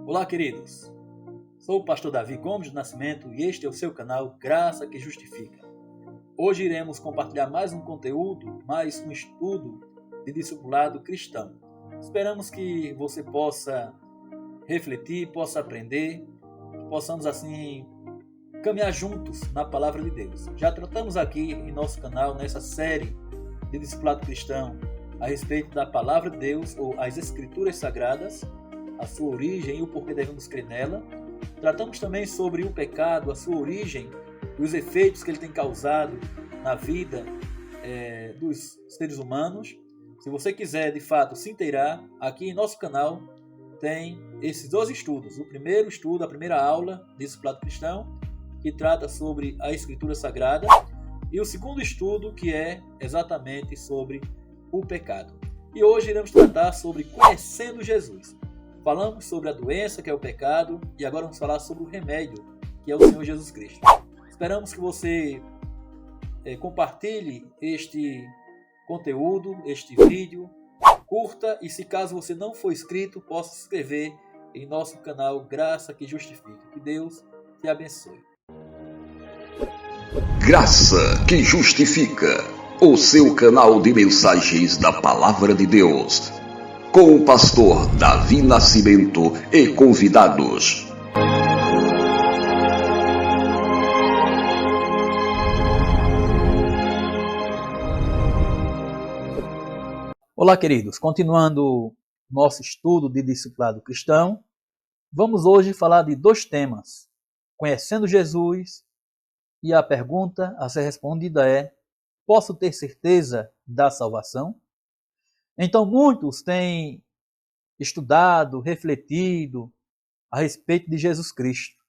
Olá, queridos. Sou o pastor Davi Gomes do Nascimento e este é o seu canal Graça que Justifica. Hoje iremos compartilhar mais um conteúdo, mais um estudo de discipulado cristão. Esperamos que você possa refletir, possa aprender, que possamos assim caminhar juntos na palavra de Deus. Já tratamos aqui em nosso canal, nessa série de discipulado cristão, a respeito da palavra de Deus ou as Escrituras Sagradas, a sua origem e o porquê devemos crer nela. Tratamos também sobre o pecado, a sua origem e os efeitos que ele tem causado na vida dos seres humanos. Se você quiser, de fato, se inteirar, aqui em nosso canal tem esses dois estudos. O primeiro estudo, a primeira aula de discipulado cristão, que trata sobre a Escritura Sagrada, e o segundo estudo, que é exatamente sobre o pecado. E hoje iremos tratar sobre conhecendo Jesus. Falamos sobre a doença, que é o pecado, e agora vamos falar sobre o remédio, que é o Senhor Jesus Cristo. Esperamos que você compartilhe este conteúdo, este vídeo, curta, e se caso você não for inscrito, possa se inscrever em nosso canal Graça que Justifica. Que Deus te abençoe. Graça que Justifica, o seu canal de mensagens da Palavra de Deus, com o pastor Davi Nascimento e convidados. Olá, queridos. Continuando nosso estudo de discipulado cristão, vamos hoje falar de dois temas: conhecendo Jesus, e a pergunta a ser respondida é: posso ter certeza da salvação? Então, muitos têm estudado, refletido a respeito de Jesus Cristo.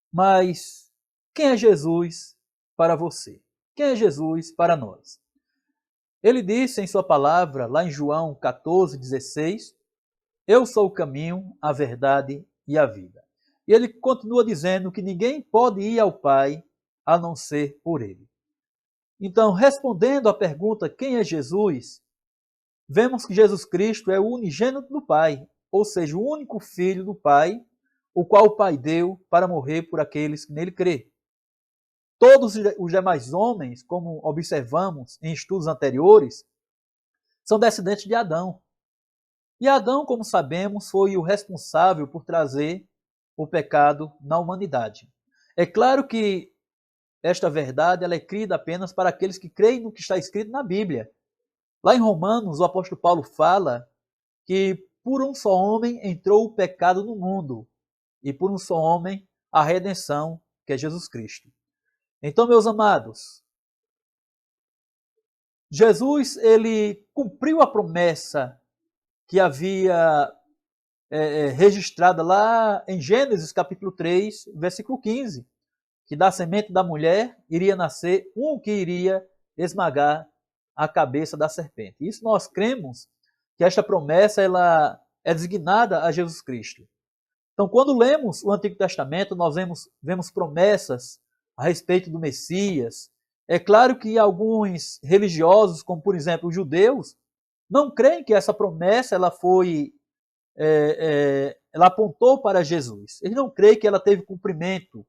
Mas quem é Jesus para você? Quem é Jesus para nós? Ele disse em sua palavra, lá em João 14,16, eu sou o caminho, a verdade e a vida. E ele continua dizendo que ninguém pode ir ao Pai a não ser por ele. Então, respondendo à pergunta quem é Jesus, vemos que Jesus Cristo é o unigênito do Pai, ou seja, o único filho do Pai, o qual o Pai deu para morrer por aqueles que nele crê. Todos os demais homens, como observamos em estudos anteriores, são descendentes de Adão. E Adão, como sabemos, foi o responsável por trazer o pecado na humanidade. É claro que esta verdade ela é crida apenas para aqueles que creem no que está escrito na Bíblia. Lá em Romanos, o apóstolo Paulo fala que por um só homem entrou o pecado no mundo, e por um só homem a redenção, que é Jesus Cristo. Então, meus amados, Jesus ele cumpriu a promessa que havia registrada lá em Gênesis capítulo 3, versículo 15, que da semente da mulher iria nascer um que iria esmagar a cabeça da serpente. Isso nós cremos que esta promessa ela é designada a Jesus Cristo. Então, quando lemos o Antigo Testamento, nós vemos promessas a respeito do Messias. É claro que alguns religiosos, como por exemplo os judeus, não creem que essa promessa ela ela apontou para Jesus. Eles não creem que ela teve cumprimento.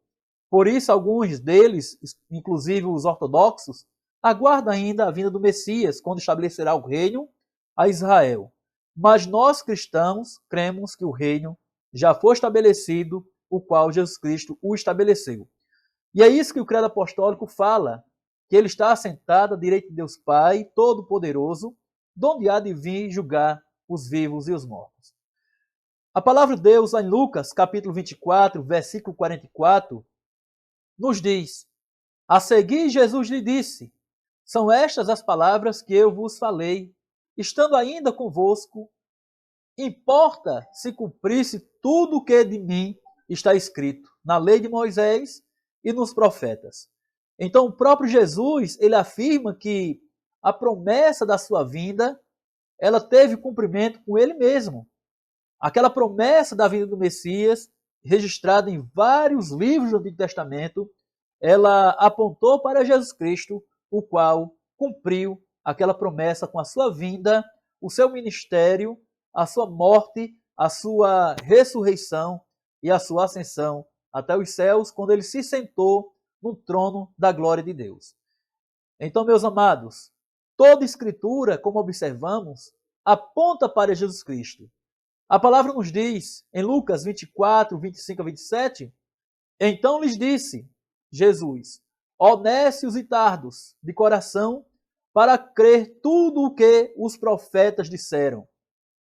Por isso, alguns deles, inclusive os ortodoxos, aguarda ainda a vinda do Messias, quando estabelecerá o reino a Israel. Mas nós cristãos cremos que o reino já foi estabelecido, o qual Jesus Cristo o estabeleceu. E é isso que o credo apostólico fala, que ele está assentado à direita de Deus Pai, Todo-Poderoso, donde há de vir julgar os vivos e os mortos. A palavra de Deus, em Lucas, capítulo 24, versículo 44, nos diz: a seguir Jesus lhe disse, são estas as palavras que eu vos falei, estando ainda convosco, importa se cumprisse tudo o que de mim está escrito na lei de Moisés e nos profetas. Então o próprio Jesus, ele afirma que a promessa da sua vinda, ela teve cumprimento com ele mesmo. Aquela promessa da vinda do Messias, registrada em vários livros do Antigo Testamento, ela apontou para Jesus Cristo, o qual cumpriu aquela promessa com a sua vinda, o seu ministério, a sua morte, a sua ressurreição e a sua ascensão até os céus, quando ele se sentou no trono da glória de Deus. Então, meus amados, toda escritura, como observamos, aponta para Jesus Cristo. A palavra nos diz, em Lucas 24, 25 a 27, então lhes disse Jesus, honestos e tardos de coração, para crer tudo o que os profetas disseram.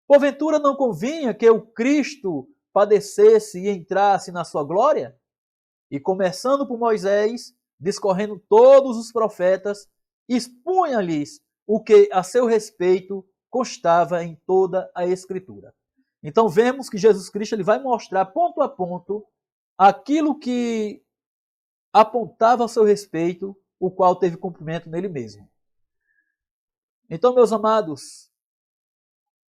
Porventura não convinha que o Cristo padecesse e entrasse na sua glória? E começando por Moisés, discorrendo todos os profetas, expunha-lhes o que a seu respeito constava em toda a Escritura. Então vemos que Jesus Cristo ele vai mostrar ponto a ponto aquilo que apontava a seu respeito, o qual teve cumprimento nele mesmo. Então, meus amados,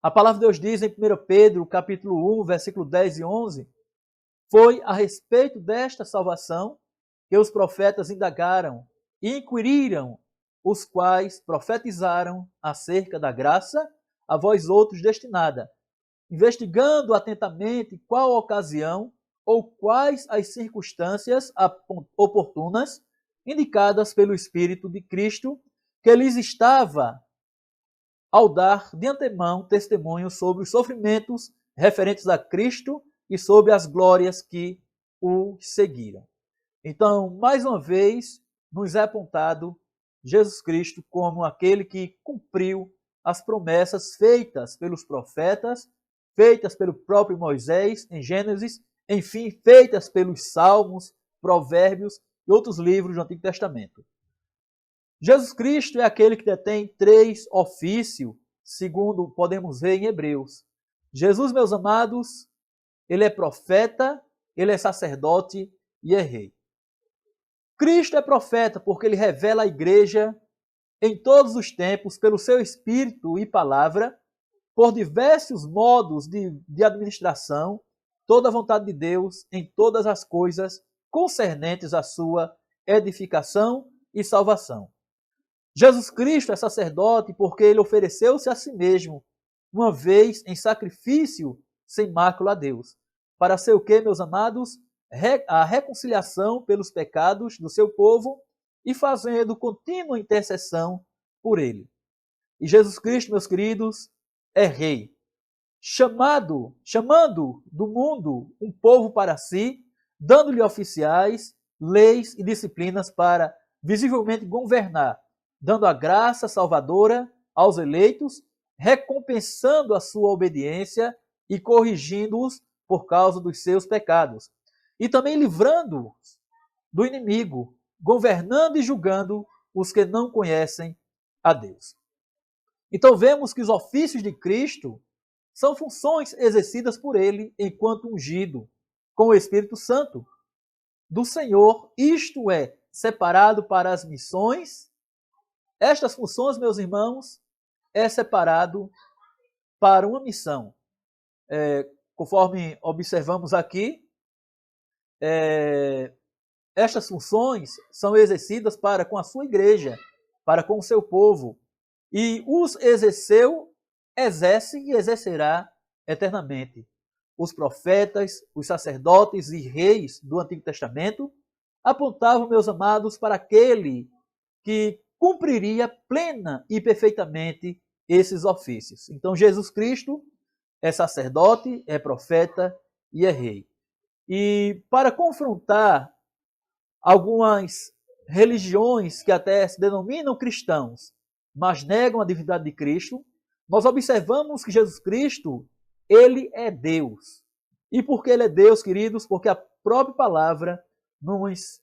a palavra de Deus diz em 1 Pedro, capítulo 1, versículo 10 e 11, foi a respeito desta salvação que os profetas indagaram e inquiriram, os quais profetizaram acerca da graça a vós outros destinada, investigando atentamente qual a ocasião ou quais as circunstâncias oportunas indicadas pelo Espírito de Cristo que lhes estava ao dar de antemão testemunho sobre os sofrimentos referentes a Cristo e sobre as glórias que o seguiram. Então, mais uma vez, nos é apontado Jesus Cristo como aquele que cumpriu as promessas feitas pelos profetas, feitas pelo próprio Moisés em Gênesis, enfim, feitas pelos Salmos, Provérbios e outros livros do Antigo Testamento. Jesus Cristo é aquele que detém 3 ofícios, segundo podemos ver em Hebreus. Jesus, meus amados, ele é profeta, ele é sacerdote e é rei. Cristo é profeta porque ele revela a igreja em todos os tempos pelo seu espírito e palavra, por diversos modos de administração, toda a vontade de Deus em todas as coisas concernentes à sua edificação e salvação. Jesus Cristo é sacerdote porque ele ofereceu-se a si mesmo, uma vez em sacrifício sem mácula a Deus. Para ser o que, meus amados? A reconciliação pelos pecados do seu povo e fazendo contínua intercessão por ele. E Jesus Cristo, meus queridos, é rei. Chamando do mundo um povo para si, dando-lhe oficiais, leis e disciplinas para visivelmente governar, dando a graça salvadora aos eleitos, recompensando a sua obediência e corrigindo-os por causa dos seus pecados. E também livrando-os do inimigo, governando e julgando os que não conhecem a Deus. Então vemos que os ofícios de Cristo são funções exercidas por ele enquanto ungido com o Espírito Santo do Senhor, isto é, separado para as missões. Estas funções, meus irmãos, é separado para uma missão. Conforme observamos aqui, estas funções são exercidas para com a sua igreja, para com o seu povo. E os exerceu, exerce e exercerá eternamente. Os profetas, os sacerdotes e reis do Antigo Testamento apontavam, meus amados, para aquele que cumpriria plena e perfeitamente esses ofícios. Então, Jesus Cristo é sacerdote, é profeta e é rei. E para confrontar algumas religiões que até se denominam cristãos, mas negam a divindade de Cristo, nós observamos que Jesus Cristo, ele é Deus. E por que ele é Deus, queridos? Porque a própria palavra nos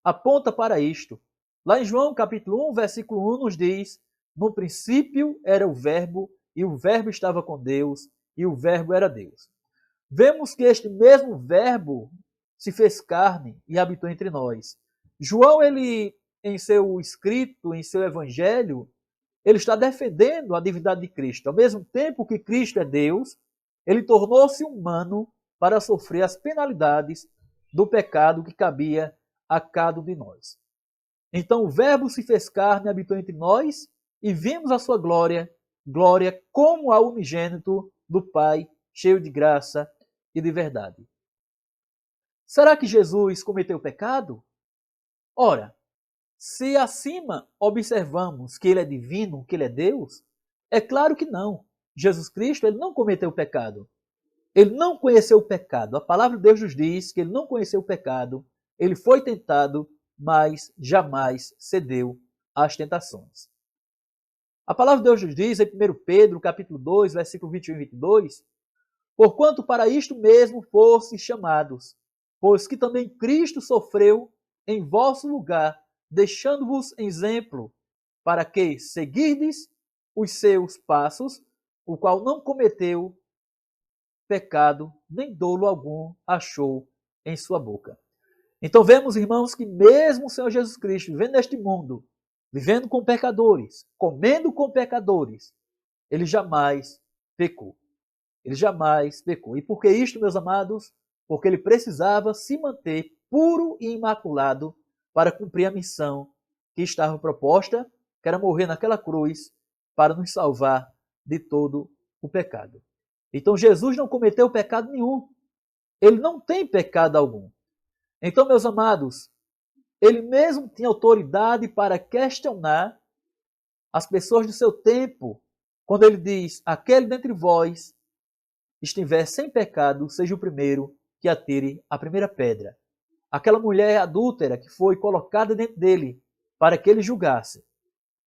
aponta para isto. Lá em João capítulo 1, versículo 1 nos diz, no princípio era o verbo, e o verbo estava com Deus, e o verbo era Deus. Vemos que este mesmo verbo se fez carne e habitou entre nós. João, ele, em seu escrito, em seu evangelho, ele está defendendo a divindade de Cristo. Ao mesmo tempo que Cristo é Deus, ele tornou-se humano para sofrer as penalidades do pecado que cabia a cada um de nós. Então o verbo se fez carne e habitou entre nós, e vimos a sua glória, glória como a unigênito do Pai, cheio de graça e de verdade. Será que Jesus cometeu pecado? Ora, se acima observamos que ele é divino, que ele é Deus, é claro que não. Jesus Cristo, ele não cometeu pecado. Ele não conheceu o pecado. A palavra de Deus nos diz que ele não conheceu o pecado. Ele foi tentado, mas jamais cedeu às tentações. A palavra de Deus nos diz em 1 Pedro, capítulo 2, versículo 21 e 22, porquanto para isto mesmo fostes chamados, pois que também Cristo sofreu em vosso lugar, deixando-vos exemplo, para que seguirdes os seus passos, o qual não cometeu pecado, nem dolo algum achou em sua boca. Então vemos, irmãos, que mesmo o Senhor Jesus Cristo, vivendo neste mundo, vivendo com pecadores, comendo com pecadores, ele jamais pecou. Ele jamais pecou. E por que isto, meus amados? Porque ele precisava se manter puro e imaculado para cumprir a missão que estava proposta, que era morrer naquela cruz para nos salvar de todo o pecado. Então Jesus não cometeu pecado nenhum. Ele não tem pecado algum. Então, meus amados, ele mesmo tinha autoridade para questionar as pessoas do seu tempo, quando ele diz: aquele dentre vós estiver sem pecado, seja o primeiro que atire a primeira pedra. Aquela mulher adúltera que foi colocada dentro dele para que ele julgasse,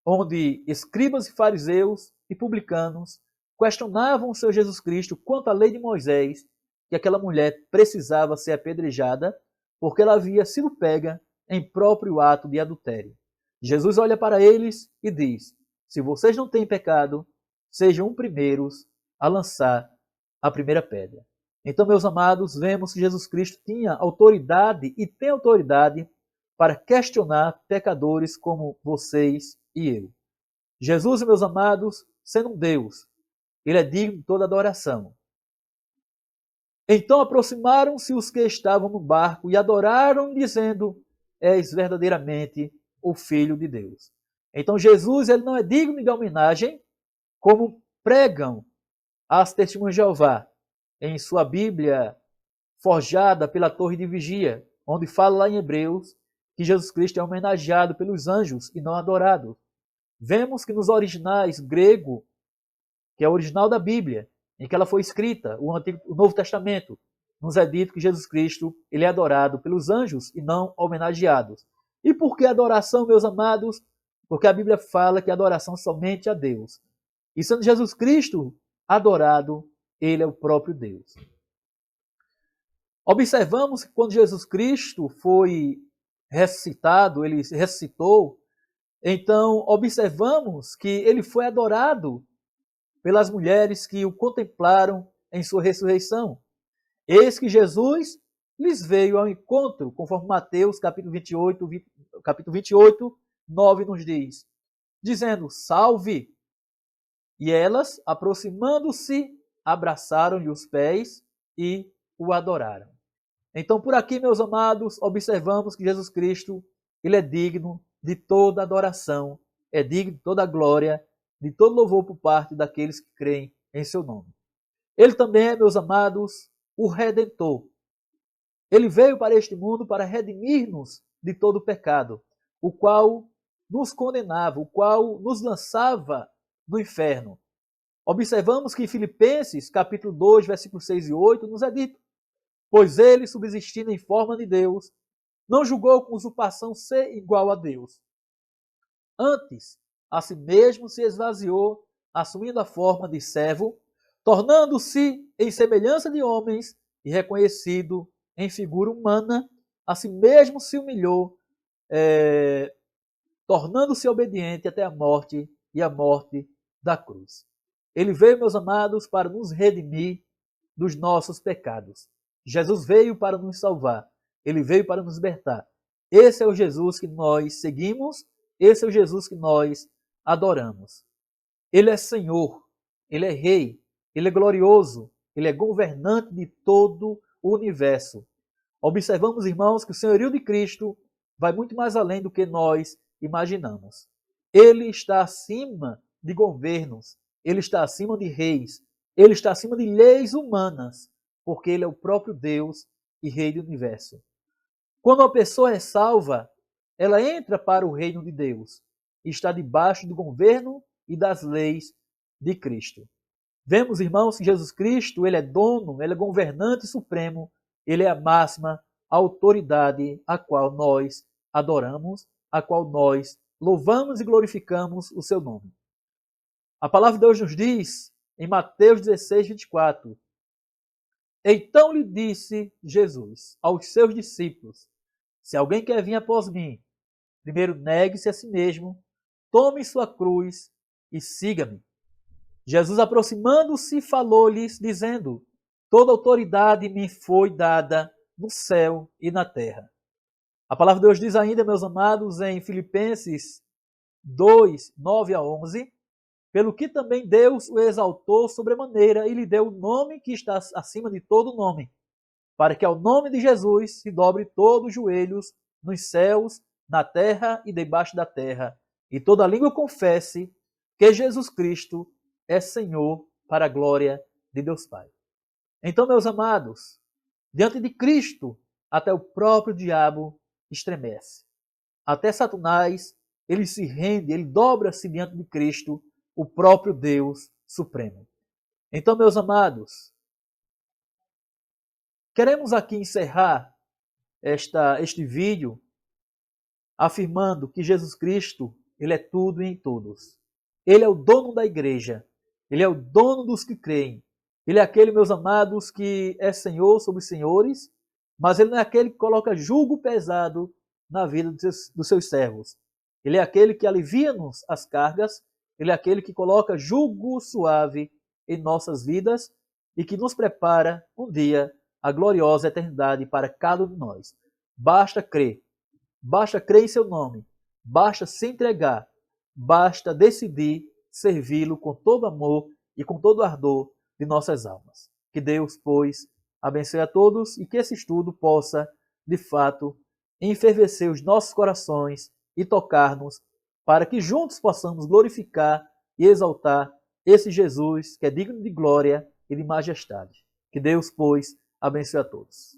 onde escribas e fariseus e publicanos questionavam o Senhor Jesus Cristo quanto à lei de Moisés, que aquela mulher precisava ser apedrejada porque ela havia sido pega em próprio ato de adultério. Jesus olha para eles e diz: se vocês não têm pecado, sejam os primeiros a lançar a primeira pedra. Então, meus amados, vemos que Jesus Cristo tinha autoridade e tem autoridade para questionar pecadores como vocês e eu. Jesus, meus amados, sendo um Deus, ele é digno de toda adoração. Então aproximaram-se os que estavam no barco e adoraram, dizendo: és verdadeiramente o Filho de Deus. Então Jesus, ele não é digno de homenagem, como pregam as testemunhas de Jeová em sua Bíblia forjada pela torre de vigia, onde fala lá em Hebreus que Jesus Cristo é homenageado pelos anjos e não adorado. Vemos que nos originais grego, que é o original da Bíblia, em que ela foi escrita, o Novo Testamento, nos é dito que Jesus Cristo ele é adorado pelos anjos e não homenageado. E por que adoração, meus amados? Porque a Bíblia fala que a adoração somente a Deus. E sendo Jesus Cristo adorado, ele é o próprio Deus. Observamos que quando Jesus Cristo foi ressuscitado, ele ressuscitou, então observamos que ele foi adorado pelas mulheres que o contemplaram em sua ressurreição. Eis que Jesus lhes veio ao encontro, conforme Mateus capítulo 28, 9 nos diz, dizendo: salve! E elas, aproximando-se, abraçaram-lhe os pés e o adoraram. Então, por aqui, meus amados, observamos que Jesus Cristo ele é digno de toda adoração, é digno de toda glória, de todo louvor por parte daqueles que creem em seu nome. Ele também é, meus amados, o Redentor. Ele veio para este mundo para redimir-nos de todo o pecado, o qual nos condenava, o qual nos lançava no inferno. Observamos que em Filipenses, capítulo 2, versículos 6 e 8, nos é dito: pois ele, subsistindo em forma de Deus, não julgou com usurpação ser igual a Deus. Antes, a si mesmo se esvaziou, assumindo a forma de servo, tornando-se em semelhança de homens e reconhecido em figura humana, a si mesmo se humilhou, tornando-se obediente até a morte e a morte da cruz. Ele veio, meus amados, para nos redimir dos nossos pecados. Jesus veio para nos salvar. Ele veio para nos libertar. Esse é o Jesus que nós seguimos, esse é o Jesus que nós adoramos. Ele é Senhor, ele é Rei, ele é glorioso, ele é governante de todo o universo. Observamos, irmãos, que o senhorio de Cristo vai muito mais além do que nós imaginamos. Ele está acima de governos, ele está acima de reis, ele está acima de leis humanas, porque ele é o próprio Deus e Rei do universo. Quando uma pessoa é salva, ela entra para o reino de Deus e está debaixo do governo e das leis de Cristo. Vemos, irmãos, que Jesus Cristo, ele é dono, ele é governante supremo, ele é a máxima autoridade a qual nós adoramos, a qual nós louvamos e glorificamos o seu nome. A palavra de Deus nos diz, em Mateus 16, 24, então lhe disse Jesus aos seus discípulos, se alguém quer vir após mim, primeiro negue-se a si mesmo, tome sua cruz e siga-me. Jesus, aproximando-se, falou-lhes, dizendo, toda autoridade me foi dada no céu e na terra. A palavra de Deus diz ainda, meus amados, em Filipenses 2, 9 a 11, pelo que também Deus o exaltou sobremaneira e lhe deu o nome que está acima de todo nome, para que ao nome de Jesus se dobre todos os joelhos nos céus, na terra e debaixo da terra, e toda língua confesse que Jesus Cristo é Senhor para a glória de Deus Pai. Então, meus amados, diante de Cristo, até o próprio diabo estremece. Até Satanás, ele se rende, ele dobra-se diante de Cristo, o próprio Deus Supremo. Então, meus amados, queremos aqui encerrar este vídeo afirmando que Jesus Cristo, ele é tudo e em todos. Ele é o dono da igreja. Ele é o dono dos que creem. Ele é aquele, meus amados, que é Senhor sobre os senhores, mas ele não é aquele que coloca jugo pesado na vida dos seus servos. Ele é aquele que alivia-nos as cargas, ele é aquele que coloca jugo suave em nossas vidas e que nos prepara um dia a gloriosa eternidade para cada um de nós. Basta crer em seu nome, basta se entregar, basta decidir servi-lo com todo amor e com todo ardor de nossas almas. Que Deus, pois, abençoe a todos e que esse estudo possa, de fato, enfervecer os nossos corações e tocar-nos para que juntos possamos glorificar e exaltar esse Jesus que é digno de glória e de majestade. Que Deus, pois, abençoe a todos.